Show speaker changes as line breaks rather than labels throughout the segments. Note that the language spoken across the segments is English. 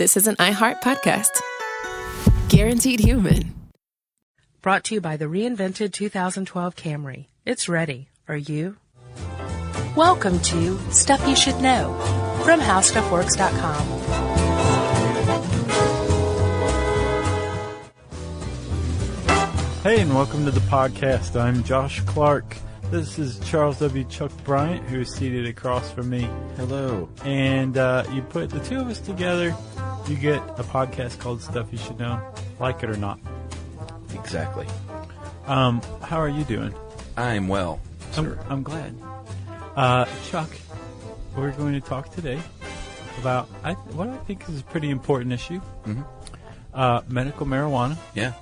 this is an iHeart podcast. Guaranteed human.
Brought to you by the reinvented 2012 Camry. It's ready. Are you? Welcome to Stuff You Should Know from HowStuffWorks.com.
Hey, and welcome to the podcast. I'm Josh Clark. This is Charles W. Chuck Bryant, who is seated across from me.
Hello.
And you put the two of us together, you get a podcast called Stuff You Should Know, like it or not.
Exactly.
How are you doing?
I'm well, sir.
I'm glad. Chuck, we're going to talk today about what I think is a pretty important issue.
Mm-hmm.
Medical marijuana.
Yeah.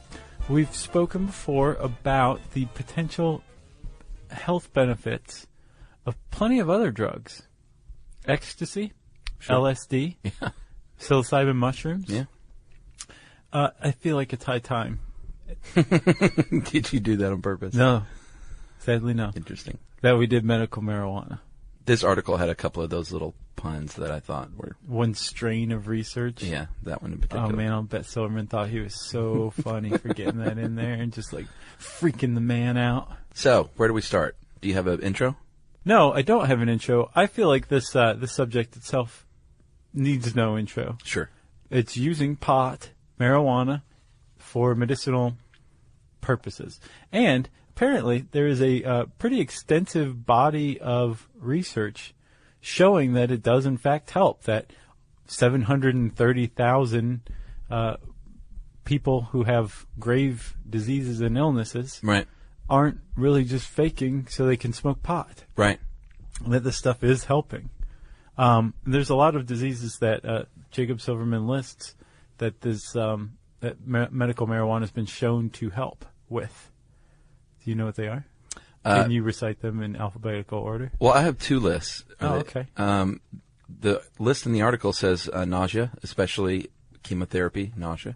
We've spoken before about the potential health benefits of plenty of other drugs. Ecstasy, sure. LSD,
yeah.
Psilocybin mushrooms.
Yeah.
I feel like it's high time.
Did you do that on purpose?
No. Sadly, no.
Interesting.
That we did medical marijuana.
This article had a couple of those little puns that I thought were...
One strain of research.
Yeah, that one in particular.
Oh, man, I'll bet Silverman thought he was so funny for getting that in there and just, like, freaking the man out.
So, where do we start? Do you have an intro?
No, I don't have an intro. I feel like this subject itself needs no intro.
Sure.
It's using pot, marijuana, for medicinal purposes. And apparently there is a pretty extensive body of research showing that it does in fact help, that 730,000 people who have grave diseases and illnesses
right.
aren't really just faking so they can smoke pot.
Right.
And that this stuff is helping. There's a lot of diseases that Jacob Silverman lists that this medical marijuana has been shown to help with. Do you know what they are? Can you recite them in alphabetical order?
Well, I have two lists.
Oh, okay.
The list in the article says nausea, especially chemotherapy nausea,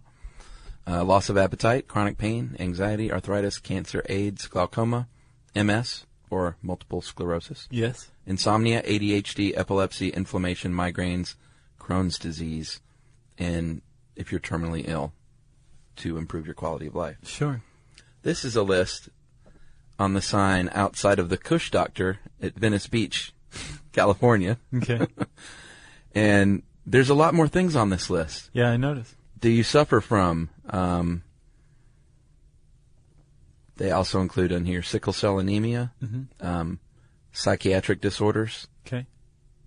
loss of appetite, chronic pain, anxiety, arthritis, cancer, AIDS, glaucoma, MS, or multiple sclerosis.
Yes.
Insomnia, ADHD, epilepsy, inflammation, migraines, Crohn's disease, and if you're terminally ill, to improve your quality of life.
Sure.
This is a list on the sign outside of the Kush Doctor at Venice Beach, California.
Okay.
And there's a lot more things on this list.
Yeah, I noticed.
Do you suffer from, they also include on here sickle cell anemia, psychiatric disorders.
Okay.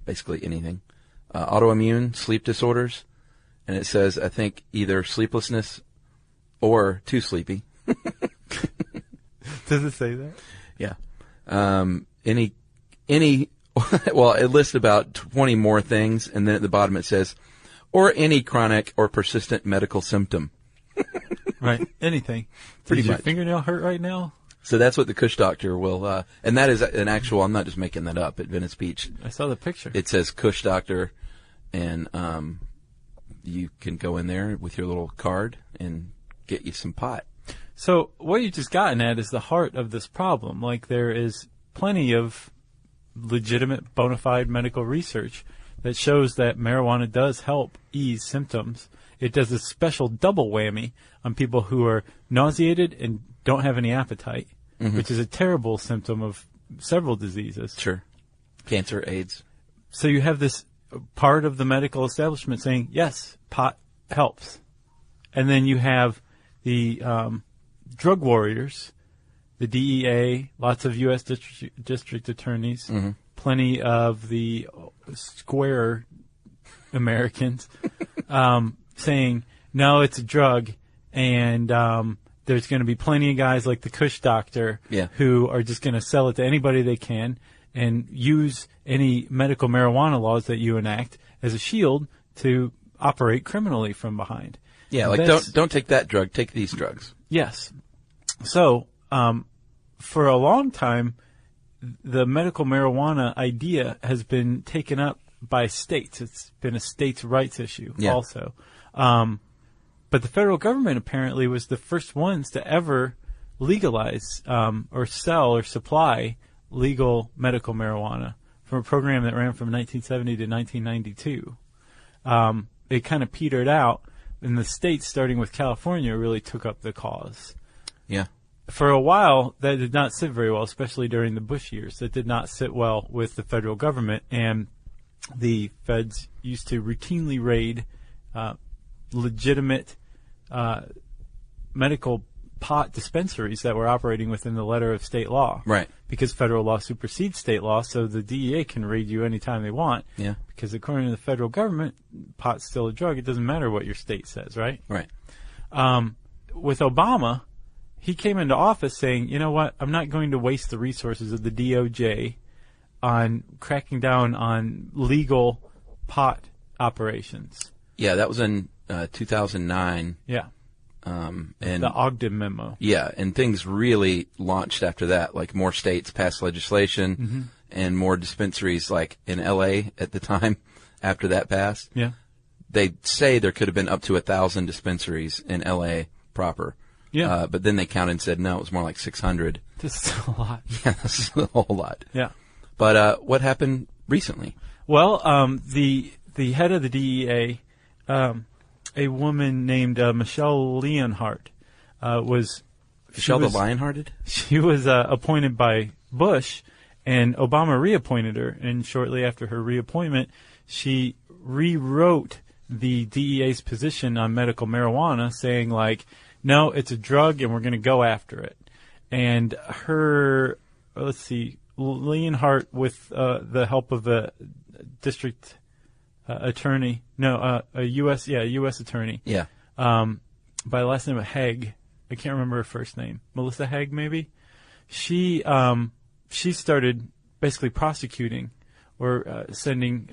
Basically anything. Autoimmune, sleep disorders. And it says, I think, either sleeplessness or too sleepy.
Does it say that?
Yeah. Well, it lists about 20 more things, and then at the bottom it says, or any chronic or persistent medical symptom.
Right. Anything.
Pretty
Does
much.
your fingernail hurt right now?
So that's what the Kush Doctor will, and that is an actual, I'm not just making that up, at Venice Beach.
I saw the picture.
It says Kush Doctor, and you can go in there with your little card and get you some pot.
So what you just gotten at is the heart of this problem. Like, there is plenty of legitimate, bona fide medical research that shows that marijuana does help ease symptoms. It does a special double whammy on people who are nauseated and don't have any appetite, which is a terrible symptom of several diseases.
Sure. Cancer, AIDS.
So you have this part of the medical establishment saying, yes, pot helps. And then you have the drug warriors, the DEA, lots of U.S. district attorneys, plenty of the square Americans saying, no, it's a drug, and there's going to be plenty of guys like the Kush Doctor who are just going to sell it to anybody they can and use any medical marijuana laws that you enact as a shield to operate criminally from behind.
Yeah, like don't take that drug, take these drugs.
Yes. So, for a long time, the medical marijuana idea has been taken up by states. It's been a states' rights issue also. But the federal government apparently was the first ones to ever legalize or sell or supply legal medical marijuana from a program that ran from 1970 to 1992. it kind of petered out, and the states, starting with California, really took up the cause.
Yeah.
For a while, that did not sit very well, especially during the Bush years. That did not sit well with the federal government, and the feds used to routinely raid legitimate medical pot dispensaries that were operating within the letter of state law.
Right.
Because federal law supersedes state law, so the DEA can raid you anytime they want.
Yeah.
Because according to the federal government, pot's still a drug. It doesn't matter what your state says, right?
Right.
With Obama, he came into office saying, you know what, I'm not going to waste the resources of the DOJ on cracking down on legal pot operations.
Yeah, that was in 2009.
Yeah.
And
the Ogden memo.
Yeah, and things really launched after that. Like more states passed legislation and more dispensaries, like in L.A. at the time after that passed.
Yeah.
They say there could have been up to 1,000 dispensaries in L.A. proper.
Yeah.
But then they counted and said, no, it was more like 600.
This is a lot.
Yeah, that's a whole lot.
Yeah.
But what happened recently?
Well, the head of the DEA, a woman named Michelle Leonhardt, was
Michelle the Lionhearted?
She was appointed by Bush, and Obama reappointed her. And shortly after her reappointment, she rewrote the DEA's position on medical marijuana, saying like, no, it's a drug, and we're going to go after it. And her, let's see, Leonhardt, with the help of a district attorney, a U.S. attorney.
Yeah.
By the last name of Haig. I can't remember her first name. Melissa Haig, maybe? She started basically prosecuting or sending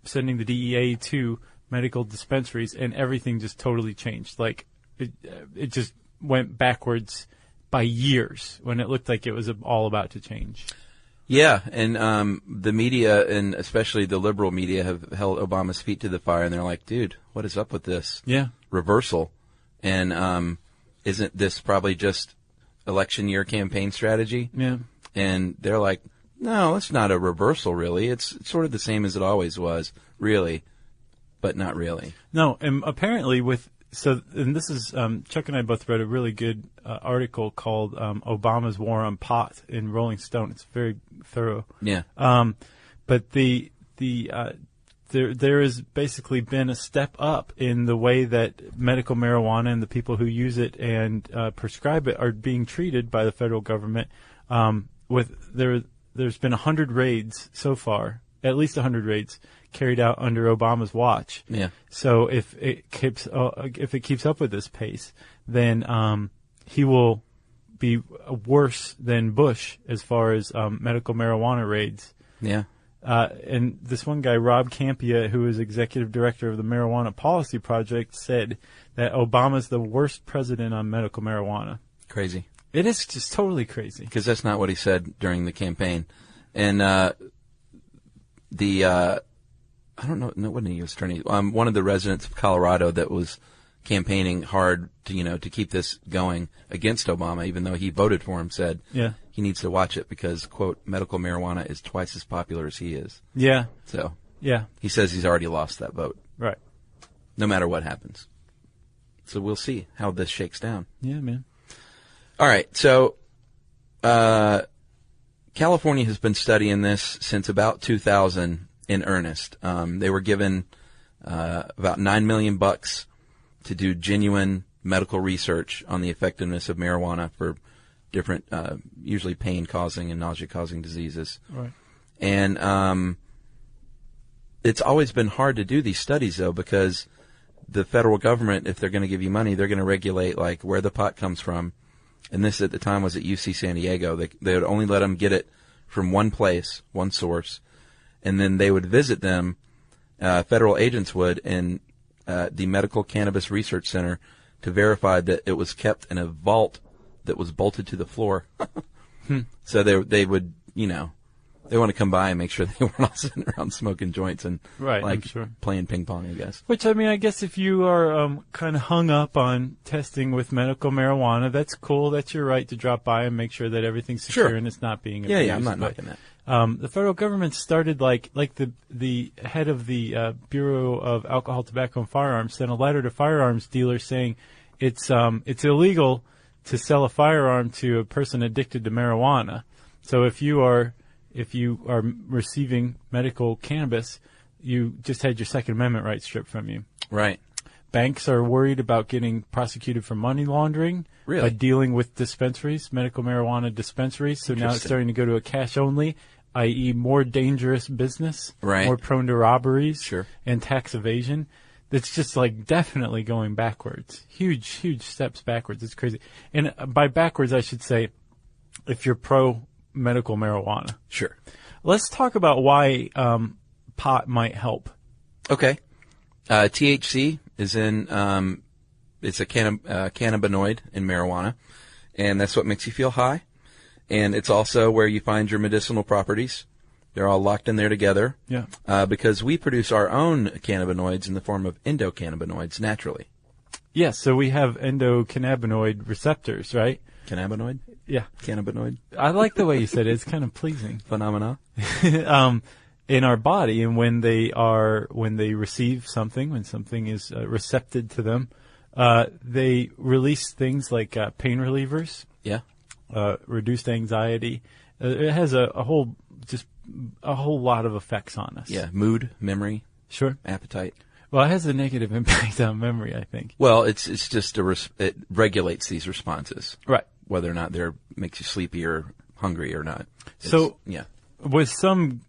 the DEA to medical dispensaries, and everything just totally changed. Like, it just went backwards by years when it looked like it was all about to change.
Yeah, and the media, and especially the liberal media, have held Obama's feet to the fire, and they're like, dude, what is up with this reversal? And isn't this probably just election year campaign strategy?
Yeah.
And they're like, no, it's not a reversal, really. It's sort of the same as it always was, really, but not really.
No, and apparently and this is, Chuck and I both read a really good article called Obama's War on Pot in Rolling Stone. It's very thorough.
Yeah.
But there has basically been a step up in the way that medical marijuana and the people who use it and prescribe it are being treated by the federal government. There's been 100 raids so far, at least 100 raids carried out under Obama's watch.
Yeah.
So if it keeps up with this pace, then he will be worse than Bush as far as medical marijuana raids.
Yeah.
And this one guy, Rob Campia, who is executive director of the Marijuana Policy Project, said that Obama's the worst president on medical marijuana.
Crazy.
It is just totally crazy.
Because that's not what he said during the campaign. And I don't know, no, wasn't a U.S. attorney. One of the residents of Colorado that was campaigning hard to keep this going against Obama, even though he voted for him, said he needs to watch it because, quote, medical marijuana is twice as popular as he is.
Yeah.
So
yeah,
he says he's already lost that vote.
Right.
No matter what happens. So we'll see how this shakes down.
Yeah, man.
All right. So California has been studying this since about 2000 in earnest. They were given about $9 million to do genuine medical research on the effectiveness of marijuana for different, usually pain-causing and nausea-causing diseases.
Right.
And it's always been hard to do these studies, though, because the federal government, if they're going to give you money, they're going to regulate like where the pot comes from. And this at the time was at UC San Diego. They would only let them get it from one place, one source, and then they would visit them. Federal agents would in the Medical Cannabis Research Center to verify that it was kept in a vault that was bolted to the floor. So they would, they want to come by and make sure they weren't all sitting around smoking joints and playing ping pong, I guess.
Which, I mean, I guess if you are kind of hung up on testing with medical marijuana, that's cool. That's your right to drop by and make sure that everything's secure and it's not being abused.
Yeah, I'm not knocking that.
The federal government started like the head of the Bureau of Alcohol, Tobacco, and Firearms sent a letter to firearms dealers saying it's illegal to sell a firearm to a person addicted to marijuana. So if you are receiving medical cannabis, you just had your Second Amendment rights stripped from you.
Right.
Banks are worried about getting prosecuted for money laundering by dealing with dispensaries, medical marijuana dispensaries. So now it's starting to go to a cash only, i.e. more dangerous business, more prone to robberies and tax evasion. It's just like definitely going backwards. Huge steps backwards. It's crazy. And by backwards, I should say, if you're pro medical marijuana.
Sure.
Let's talk about why pot might help.
Okay. THC is in, it's a cannabinoid in marijuana, and that's what makes you feel high. And it's also where you find your medicinal properties. They're all locked in there together.
Yeah.
Because we produce our own cannabinoids in the form of endocannabinoids naturally.
Yes, so we have endocannabinoid receptors, right?
Cannabinoid?
Yeah.
Cannabinoid?
I like the way you said it. It's kind of pleasing.
Phenomena?
In our body, and when they receive something, when something is recepted to them, they release things like pain relievers.
Yeah.
Reduced anxiety. It has a whole lot of effects on us.
Yeah. Mood, memory.
Sure.
Appetite.
Well, it has a negative impact on memory, I think.
Well, it's just it regulates these responses.
Right.
Whether or not makes you sleepy or hungry or not. Yeah.
With some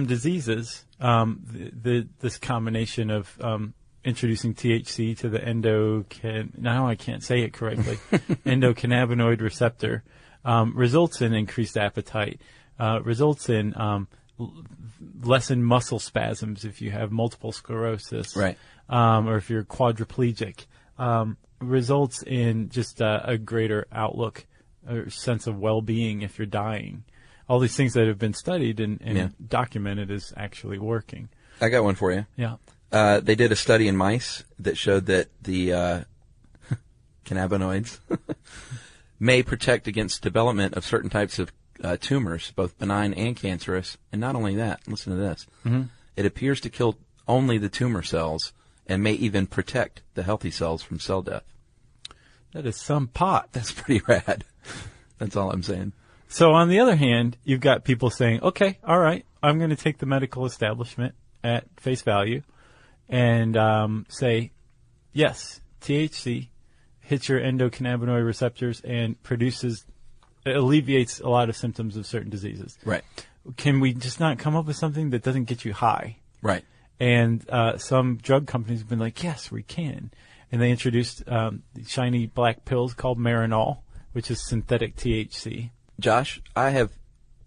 diseases, this combination of introducing THC to the now I can't say it correctly, endocannabinoid receptor, results in increased appetite, results in lessened muscle spasms if you have multiple sclerosis,
right?
Or if you're quadriplegic, results in just a greater outlook or sense of well-being if you're dying. All these things that have been studied and documented as actually working.
I got one for you.
Yeah.
They did a study in mice that showed that the cannabinoids may protect against development of certain types of tumors, both benign and cancerous. And not only that, listen to this. Mm-hmm. It appears to kill only the tumor cells and may even protect the healthy cells from cell death.
That is some pot.
That's pretty rad. That's all I'm saying.
So on the other hand, you've got people saying, okay, all right, I'm going to take the medical establishment at face value and say, yes, THC hits your endocannabinoid receptors and alleviates a lot of symptoms of certain diseases.
Right.
Can we just not come up with something that doesn't get you high?
Right.
And some drug companies have been like, yes, we can. And they introduced shiny black pills called Marinol, which is synthetic THC.
Josh, I have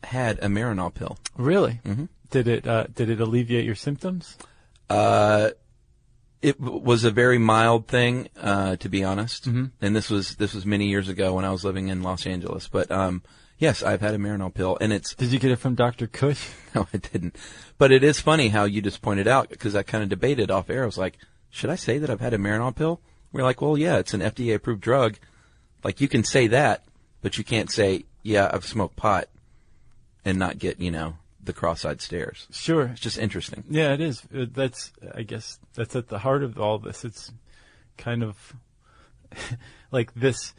had a Marinol pill.
Really?
Mm-hmm.
Did it alleviate your symptoms?
It was a very mild thing, to be honest. Mm-hmm. And this was many years ago when I was living in Los Angeles. But yes, I've had a Marinol pill, and it's.
Did you get it from Dr. Cush?
No, I didn't. But it is funny how you just pointed out, because I kind of debated off air. I was like, should I say that I've had a Marinol pill? We're like, well, yeah, it's an FDA approved drug. Like, you can say that, but you can't say, yeah, I've smoked pot and not get, the cross-eyed stares.
Sure.
It's just interesting.
Yeah, it is. I guess that's at the heart of all this. It's kind of like this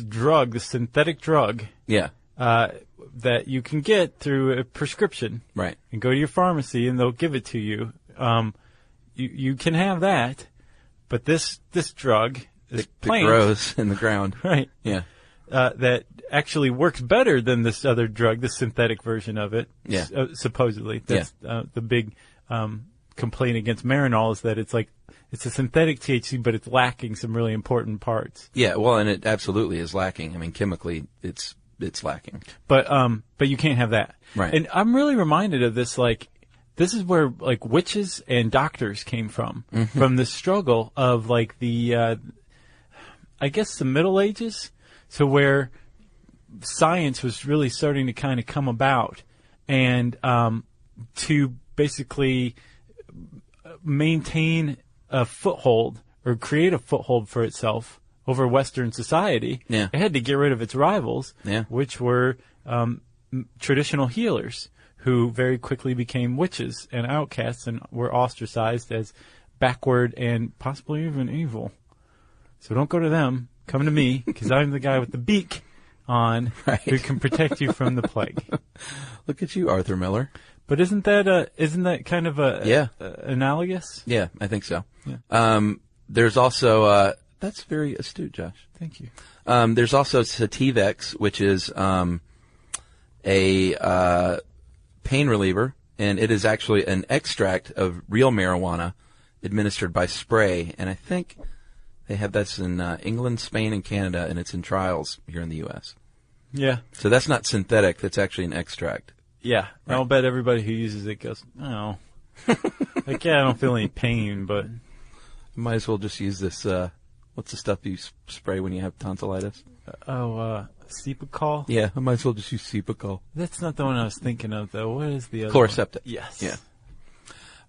drug, this synthetic drug.
Yeah.
That you can get through a prescription.
Right.
And go to your pharmacy and they'll give it to you. You can have that, but this drug is
that grows in the ground.
Right.
Yeah.
That actually works better than this other drug, the synthetic version of it.
Yeah.
Supposedly. That's the big complaint against Marinol is that it's a synthetic THC, but it's lacking some really important parts.
Yeah, well, and it absolutely is lacking. I mean, chemically, it's lacking.
But you can't have that.
Right.
And I'm really reminded of this, this is where, witches and doctors came from. Mm-hmm. From the struggle of, the Middle Ages. So where science was really starting to kind of come about and to basically maintain a foothold or create a foothold for itself over Western society,
it
had to get rid of its rivals, which were traditional healers who very quickly became witches and outcasts and were ostracized as backward and possibly even evil. So don't go to them. Come to me, because I'm the guy with the beak on who can protect you from the plague.
Look at you, Arthur Miller.
But isn't that kind of analogous?
Yeah, I think so.
Yeah.
There's also that's very astute, Josh.
Thank you.
There's also Sativex, which is a pain reliever, and it is actually an extract of real marijuana administered by spray. And I think they have this in England, Spain, and Canada, and it's in trials here in the U.S.
Yeah.
So that's not synthetic. That's actually an extract.
Yeah.
Right.
I'll bet everybody who uses it goes, oh. Like, yeah, I don't feel any pain, but...
Might as well just use this, what's the stuff you spray when you have tonsillitis?
Cepacol?
Yeah, I might as well just use Cepacol.
That's not the one I was thinking of, though. What is the other
Chloroseptic.
one? Yes.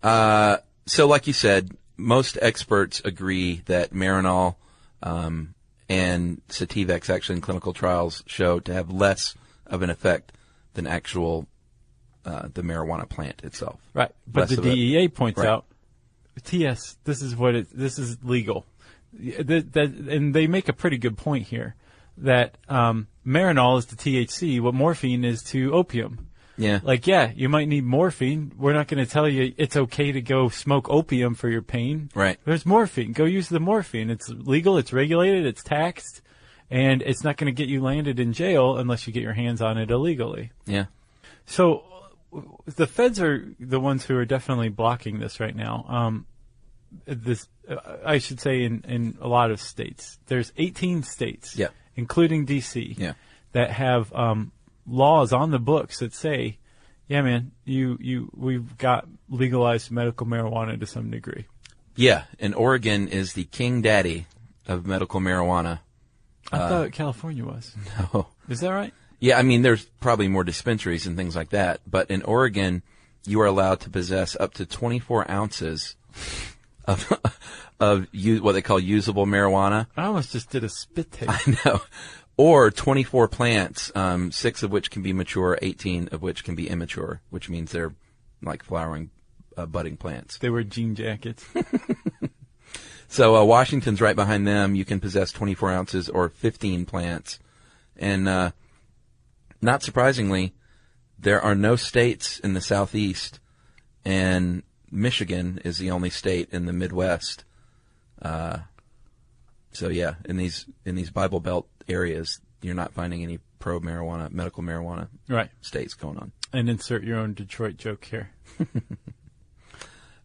Yeah. So like you said, most experts agree that Marinol and Sativex actually in clinical trials show to have less of an effect than actual the marijuana plant itself.
Right. But
Less
the
of it.
DEA points
Right.
out, TS, this is legal. And they make a pretty good point here that Marinol is to THC what morphine is to opium.
Yeah.
Like, yeah, you might need morphine. We're not going to tell you it's okay to go smoke opium for your pain.
Right.
There's morphine. Go use the morphine. It's legal, it's regulated, it's taxed, and it's not going to get you landed in jail unless you get your hands on it illegally.
Yeah.
So the feds are the ones who are definitely blocking this right now. I should say in a lot of states. There's 18 states,
Yeah.
including D.C.,
Yeah.
that have laws on the books that say, yeah, man, we've got legalized medical marijuana to some degree.
Yeah. And Oregon is the king daddy of medical marijuana.
I thought California was.
No.
Is that right?
Yeah, I mean, there's probably more dispensaries and things like that. But in Oregon, you are allowed to possess up to 24 ounces of what they call usable marijuana.
I almost just did a spit take.
I know. Or 24 plants, 6 of which can be mature, 18 of which can be immature, which means they're like flowering, budding plants.
They wear jean jackets.
So Washington's right behind them. You can possess 24 ounces or 15 plants. And not surprisingly, there are no states in the Southeast, and Michigan is the only state in the Midwest. So yeah, in these Bible Belt areas, you're not finding any pro-marijuana, medical marijuana
Right.
states going on.
And insert your own Detroit joke here.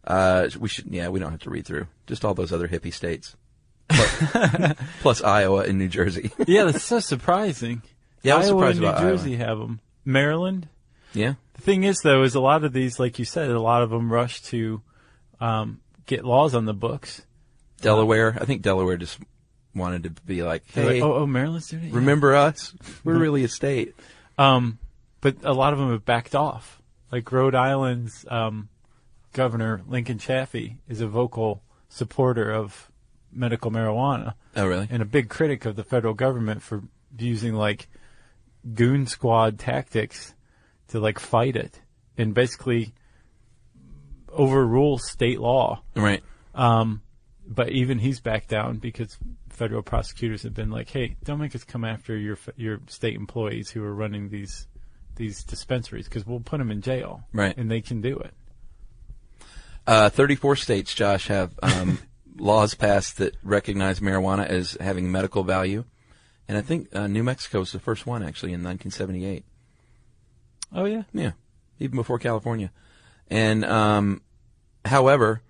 We don't have to read through just all those other hippie states, plus Iowa and New Jersey.
Yeah, that's so surprising.
Yeah, I was
Iowa
surprised
and New
about
Jersey have them. Maryland.
Yeah,
The thing is, though, is a lot of these, like you said, a lot of them rush to get laws on the books.
Delaware. I think Delaware just wanted to be like, hey,
Like, oh, Maryland's doing it. Yeah.
remember us? We're really a state.
But a lot of them have backed off. Like Rhode Island's Governor Lincoln Chafee is a vocal supporter of medical marijuana
Oh, really?
and a big critic of the federal government for using like goon squad tactics to like fight it and basically overrule state law.
Right.
But even he's backed down because federal prosecutors have been like, "Hey, don't make us come after your state employees who are running these dispensaries because we'll put them in jail."
Right.
And they can do it.
34 states, Josh, have laws passed that recognize marijuana as having medical value. And I think New Mexico was the first one, actually, in 1978.
Oh, yeah?
Yeah, even before California. And, however,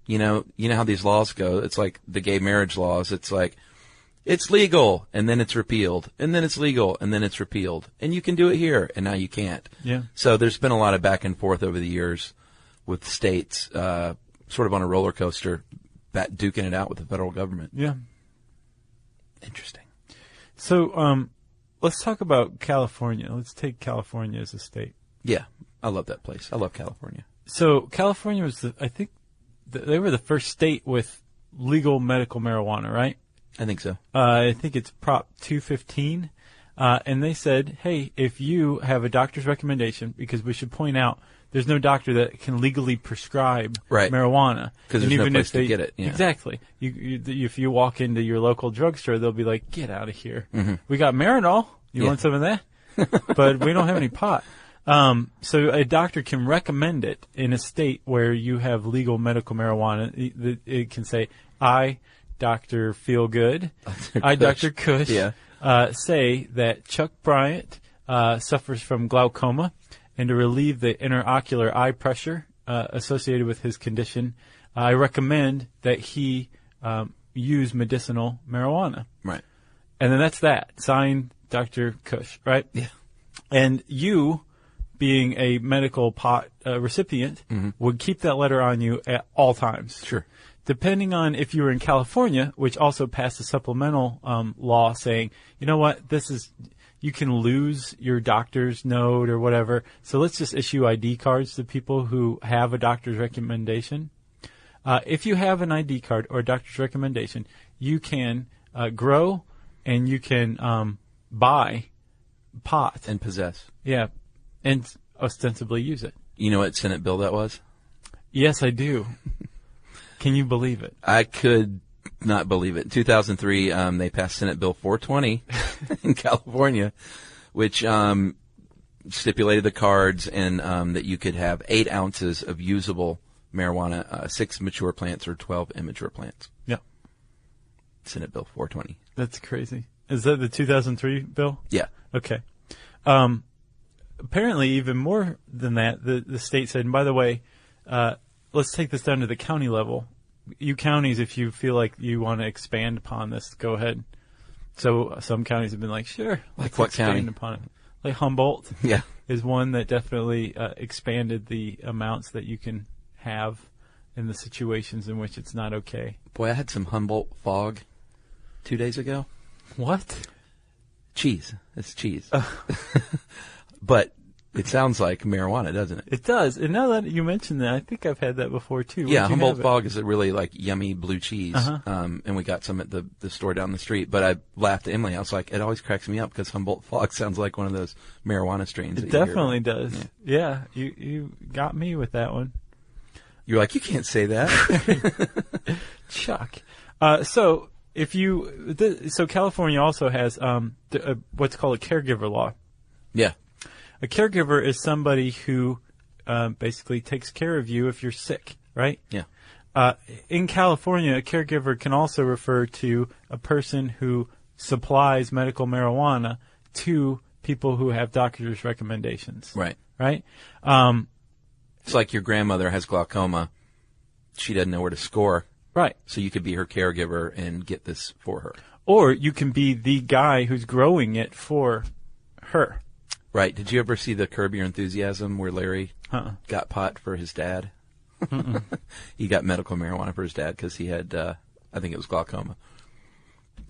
you know how these laws go. It's like the gay marriage laws. It's like, it's legal, and then it's repealed. And then it's legal, and then it's repealed. And you can do it here, and now you can't.
Yeah.
So there's been a lot of back and forth over the years with states, sort of on a roller coaster, duking it out with the federal government.
Yeah.
Interesting.
So let's talk about California. Let's take California as a state.
Yeah, I love that place. I love California.
So California was, they were the first state with legal medical marijuana, right?
I think so.
I think it's Prop 215. And they said, hey, if you have a doctor's recommendation, because we should point out there's no doctor that can legally prescribe marijuana.
Because there's no place to get it. Yeah.
Exactly. If you walk into your local drugstore, they'll be like, get out of here. We got Marinol. You want some of that? But we don't have any pot. So a doctor can recommend it in a state where you have legal medical marijuana. It can say, I, Dr. Feelgood, I, Dr. Cush, say that Chuck Bryant suffers from glaucoma, and to relieve the interocular eye pressure associated with his condition, I recommend that he use medicinal marijuana.
Right.
And then that's that. Signed, Dr. Cush, right?
Yeah.
And you, being a medical pot recipient, would keep that letter on you at all times.
Sure.
Depending on if you were in California, which also passed a supplemental law saying, you know what, you can lose your doctor's note or whatever, so let's just issue ID cards to people who have a doctor's recommendation. If you have an ID card or a doctor's recommendation, you can grow and you can buy pot.
And possess.
Yeah, and ostensibly use it.
You know what Senate bill that was?
Yes, I do. Can you believe it?
I could not believe it. In 2003, they passed Senate Bill 420 in California, which stipulated the cards and that you could have 8 ounces of usable marijuana, 6 mature plants or 12 immature plants.
Yeah.
Senate Bill 420.
That's crazy. Is that the 2003 bill?
Yeah.
Okay. Apparently, even more than that, the state said, and by the way, let's take this down to the county level. You counties, if you feel like you want to expand upon this, go ahead. So some counties have been like, sure, let's
what
expand
county?
upon it. Like Humboldt
Yeah.
is one that definitely expanded the amounts that you can have in the situations in which it's not okay.
Boy, I had some Humboldt fog 2 days ago.
What?
Cheese. It's cheese. But it sounds like marijuana, doesn't it?
It does. And now that you mention that, I think I've had that before, too. Where'd
Yeah,
you
Humboldt
have it?
fog is a really like yummy blue cheese. And we got some at the store down the street. But I laughed at Emily. I was like, it always cracks me up because Humboldt fog sounds like one of those marijuana strains.
It definitely does. Yeah, you got me with that one.
You're like, you can't say that.
Chuck. So California also has what's called a caregiver law.
Yeah.
A caregiver is somebody who basically takes care of you if you're sick, right?
Yeah.
In California, a caregiver can also refer to a person who supplies medical marijuana to people who have doctor's recommendations.
Right.
Right?
It's like your grandmother has glaucoma. She doesn't know where to score.
Right.
So you could be her caregiver and get this for her.
Or you can be the guy who's growing it for her.
Right. Did you ever see the Curb Your Enthusiasm where Larry got pot for his dad? He got medical marijuana for his dad because he had, I think it was glaucoma.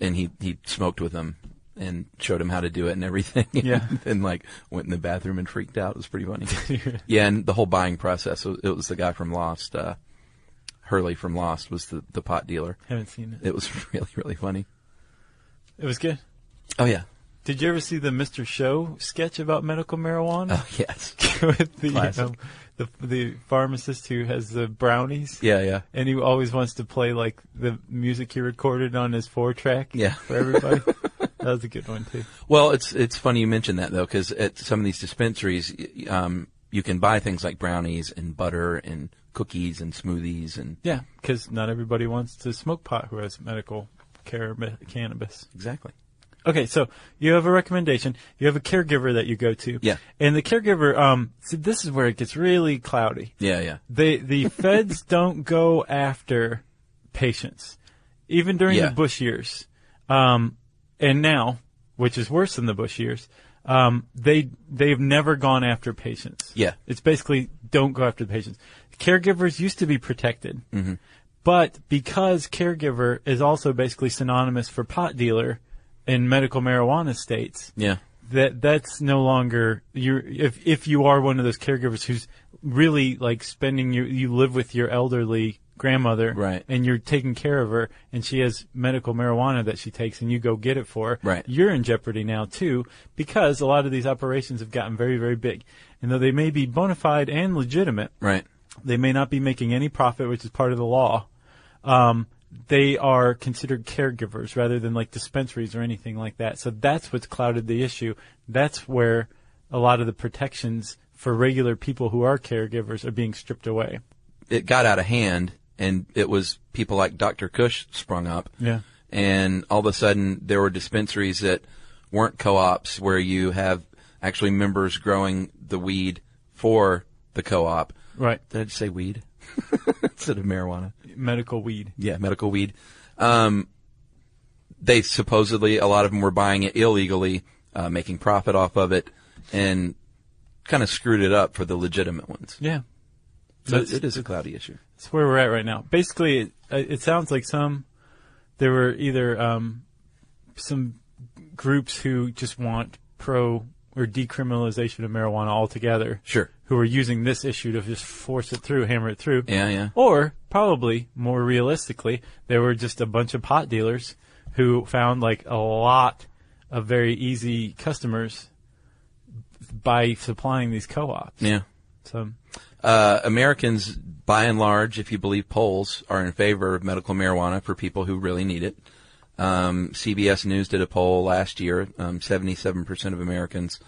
And he smoked with him and showed him how to do it and everything.
Yeah.
And like went in the bathroom and freaked out. It was pretty funny. Yeah, and the whole buying process, it was the guy from Lost, Hurley from Lost was the pot dealer.
Haven't seen it.
It was really, really funny.
It was good.
Oh, yeah.
Did you ever see the Mr. Show sketch about medical marijuana?
Oh, yes.
With
Classic.
the pharmacist who has the brownies?
Yeah, yeah.
And he always wants to play like the music he recorded on his 4-track for everybody. That was a good one, too.
Well, it's funny you mentioned that, though, because at some of these dispensaries, you can buy things like brownies and butter and cookies and smoothies. And
yeah, because not everybody wants to smoke pot who has medical cannabis.
Exactly.
Okay, so you have a recommendation. You have a caregiver that you go to.
Yeah.
And the caregiver, see, this is where it gets really cloudy.
Yeah, yeah.
The feds don't go after patients, even during the Bush years. And now, which is worse than the Bush years, they've never gone after patients.
Yeah.
It's basically don't go after the patients. Caregivers used to be protected.
Mm-hmm.
But because caregiver is also basically synonymous for pot dealer in medical marijuana states, that's no longer if you are one of those caregivers who's really like spending you live with your elderly grandmother,
Right.
and you're taking care of her, and she has medical marijuana that she takes, and you go get it for her,
Right.
you're in jeopardy now, too, because a lot of these operations have gotten very, very big. And though they may be bona fide and legitimate,
Right.
they may not be making any profit, which is part of the law. They are considered caregivers rather than like dispensaries or anything like that. So that's what's clouded the issue. That's where a lot of the protections for regular people who are caregivers are being stripped away.
It got out of hand, and it was people like Dr. Kush sprung up.
Yeah.
And all of a sudden, there were dispensaries that weren't co-ops where you have actually members growing the weed for the co-op.
Right.
Did I just say weed instead of marijuana?
Medical weed.
Yeah, medical weed. They supposedly, a lot of them were buying it illegally, making profit off of it, and kind of screwed it up for the legitimate ones.
Yeah.
So it is a cloudy issue.
That's where we're at right now. Basically, it sounds like there were either some groups who just want pro or decriminalization of marijuana altogether.
Sure.
Who are using this issue to just force it through, hammer it through.
Yeah, yeah.
Or, probably, more realistically, there were just a bunch of pot dealers who found like a lot of very easy customers by supplying these co-ops.
Yeah.
So,
Americans, by and large, if you believe polls, are in favor of medical marijuana for people who really need it. CBS News did a poll last year. 77% of Americans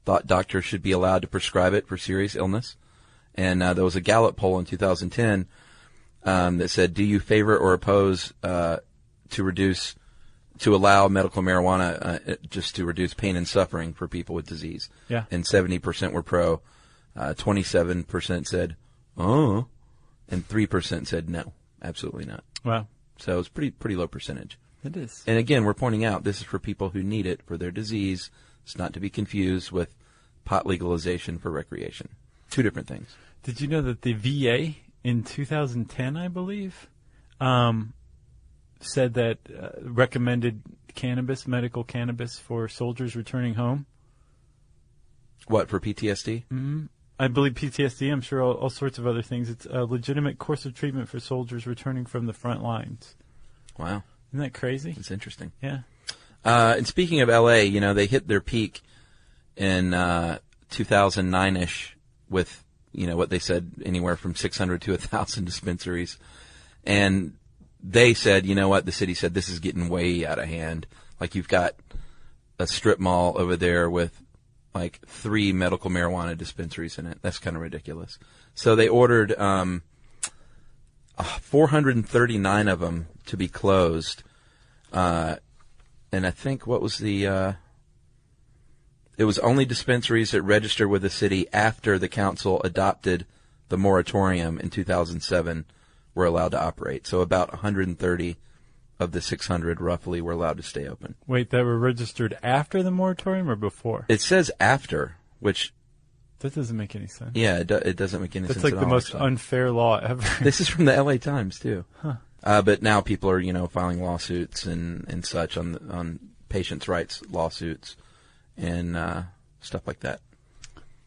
thought doctors should be allowed to prescribe it for serious illness. And there was a Gallup poll in 2010 that said, do you favor or oppose to allow medical marijuana just to reduce pain and suffering for people with disease?
Yeah.
And 70% were pro. 27% said, oh, and 3% said no, absolutely not.
wow.
So it's pretty low percentage.
It is.
And again, we're pointing out this is for people who need it for their disease. It's not to be confused with pot legalization for recreation. Two different things.
Did you know that the VA in 2010, I believe, said that recommended medical cannabis for soldiers returning home?
What, for PTSD?
Mm-hmm. I believe PTSD, I'm sure all sorts of other things. It's a legitimate course of treatment for soldiers returning from the front lines.
Wow.
Isn't that crazy?
It's interesting.
Yeah.
And speaking of LA, they hit their peak in 2009-ish with, what they said, anywhere from 600 to 1,000 dispensaries. And they said, the city said, this is getting way out of hand. Like, you've got a strip mall over there with, 3 medical marijuana dispensaries in it. That's kind of ridiculous. So they ordered 439 of them to be closed. And I think what was it was only dispensaries that registered with the city after the council adopted the moratorium in 2007 were allowed to operate. So about 130 of the 600 roughly were allowed to stay open.
Wait, that were registered after the moratorium or before?
It says after, which...
That doesn't make any sense.
Yeah, it doesn't make any sense
That's like
at
the
all,
most
so.
unfair law ever.
This is from the LA Times, too.
Huh.
But now people are, filing lawsuits and such on patients' rights lawsuits and stuff like that.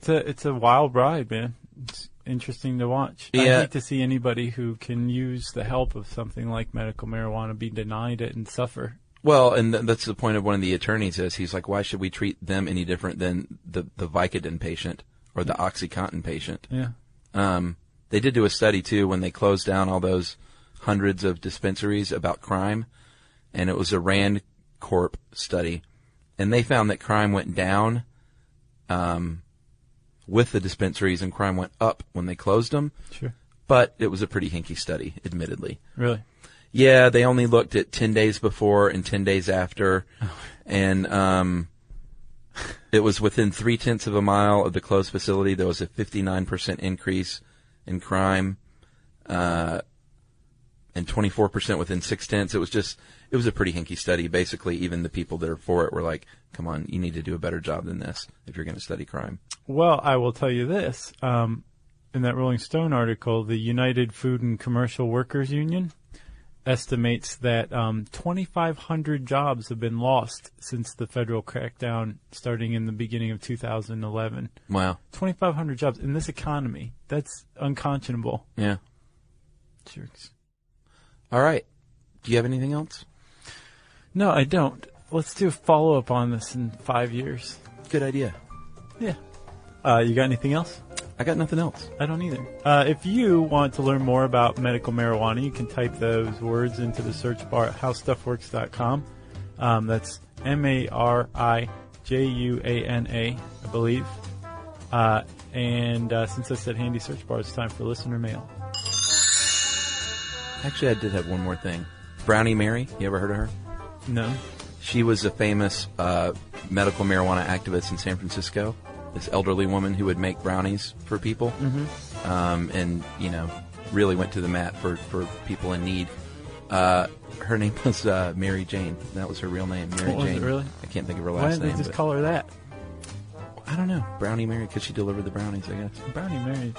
It's a wild ride, man. It's interesting to watch.
Yeah.
I hate to see anybody who can use the help of something like medical marijuana be denied it and suffer.
Well, and that's the point of one of the attorneys is he's like, why should we treat them any different than the Vicodin patient or the OxyContin patient?
Yeah.
They did do a study, too, when they closed down all those hundreds of dispensaries about crime, and it was a Rand Corp study, and they found that crime went down with the dispensaries and crime went up when they closed them.
Sure.
But it was a pretty hinky study, admittedly.
Really?
Yeah, they only looked at 10 days before and 10 days after, and it was within 0.3 of a mile of the closed facility. There was a 59% increase in crime, and 24% within 0.6. It was a pretty hinky study. Basically, even the people that are for it were like, come on, you need to do a better job than this if you're going to study crime.
Well, I will tell you this. In that Rolling Stone article, the United Food and Commercial Workers Union estimates that 2,500 jobs have been lost since the federal crackdown starting in the beginning of 2011.
Wow.
2,500 jobs in this economy. That's unconscionable.
Yeah.
Jerks.
All right. Do you have anything else?
No, I don't. Let's do a follow-up on this in 5 years.
Good idea.
Yeah. You got anything else?
I got nothing else.
I don't either. If you want to learn more about medical marijuana, you can type those words into the search bar at howstuffworks.com. That's MARIJUANA, I believe. And since I said handy search bar, it's time for listener mail.
Actually, I did have one more thing. Brownie Mary, you ever heard of her?
No.
She was a famous medical marijuana activist in San Francisco. This elderly woman who would make brownies for people, and really went to the mat for people in need. Her name was Mary Jane. That was her real name, Mary Jane.
Was it really?
I can't think of her
Why
last
didn't
name.
they just call her that?
I don't know. Brownie Mary, because she delivered the brownies, I guess.
Brownie Mary.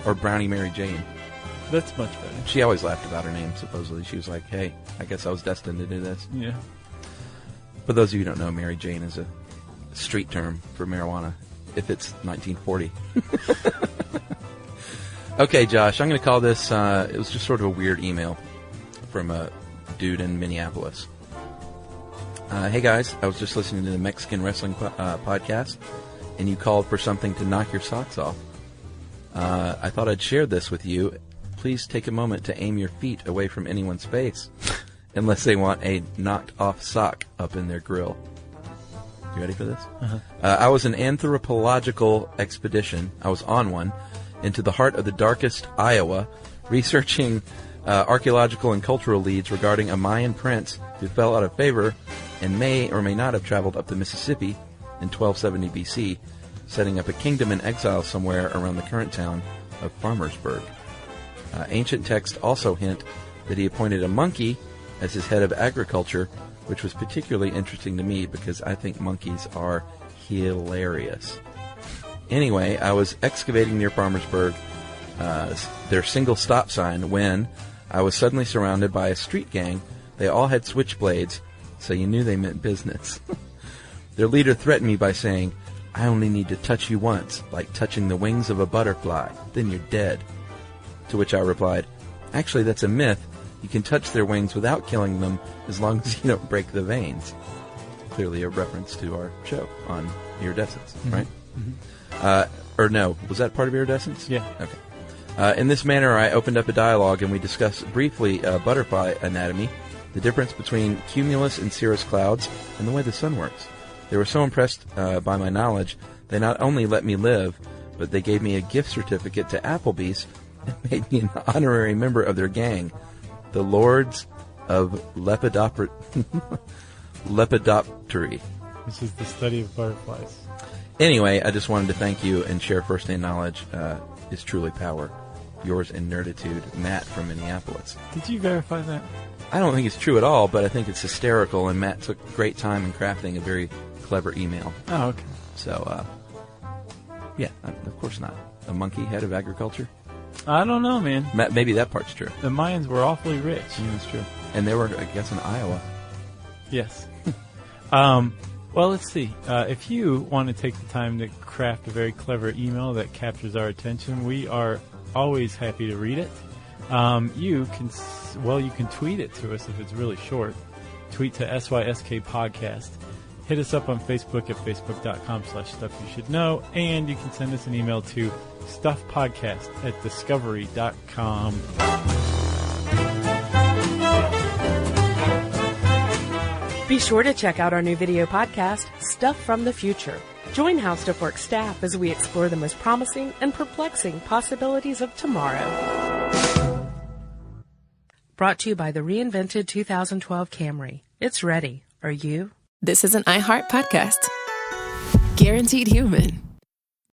Or Brownie Mary Jane.
That's much better.
She always laughed about her name, supposedly. She was like, hey, I guess I was destined to do this.
Yeah.
For those of you who don't know, Mary Jane is a street term for marijuana, if it's 1940. Okay, Josh, I'm going to call this, it was just sort of a weird email from a dude in Minneapolis. Hey guys, I was just listening to the Mexican Wrestling podcast, and you called for something to knock your socks off. I thought I'd share this with you. Please take a moment to aim your feet away from anyone's face, unless they want a knocked-off sock up in their grill. You ready for this?
Uh-huh.
I was an anthropological expedition. I was on one into the heart of the darkest Iowa, researching archaeological and cultural leads regarding a Mayan prince who fell out of favor and may or may not have traveled up the Mississippi in 1270 BC, setting up a kingdom in exile somewhere around the current town of Farmersburg. Ancient texts also hint that he appointed a monkey as his head of agriculture, which was particularly interesting to me because I think monkeys are hilarious. Anyway, I was excavating near Farmersburg, their single stop sign, when I was suddenly surrounded by a street gang. They all had switchblades, so you knew they meant business. Their leader threatened me by saying, I only need to touch you once, like touching the wings of a butterfly, then you're dead. To which I replied, actually, that's a myth. You can touch their wings without killing them as long as you don't break the veins. Clearly a reference to our show on iridescence, right? Mm-hmm. Or no, was that part of iridescence?
Yeah.
Okay. In this manner, I opened up a dialogue and we discussed briefly butterfly anatomy, the difference between cumulus and cirrus clouds, and the way the sun works. They were so impressed by my knowledge, they not only let me live, but they gave me a gift certificate to Applebee's and made me an honorary member of their gang, the Lords of Lepidoptery.
Which is the study of butterflies.
Anyway, I just wanted to thank you and share first-hand knowledge is truly power. Yours in nerditude, Matt from Minneapolis.
Did you verify that?
I don't think it's true at all, but I think it's hysterical, and Matt took great time in crafting a very clever email.
Oh, okay.
So, yeah, of course not. A monkey head of agriculture?
I don't know, man.
Maybe that part's true.
The Mayans were awfully rich.
That's true. And they were, I guess, in Iowa.
Yes. Well, let's see. If you want to take the time to craft a very clever email that captures our attention, we are always happy to read it. You can tweet it to us if it's really short. Tweet to SYSK Podcast. Hit us up on Facebook at facebook.com/stuffyoushouldknow, and you can send us an email to stuffpodcast@discovery.com.
Be sure to check out our new video podcast, Stuff from the Future. Join How Stuff Works staff as we explore the most promising and perplexing possibilities of tomorrow. Brought to you by the reinvented 2012 Camry. It's ready. Are you?
This is an iHeart podcast. Guaranteed human.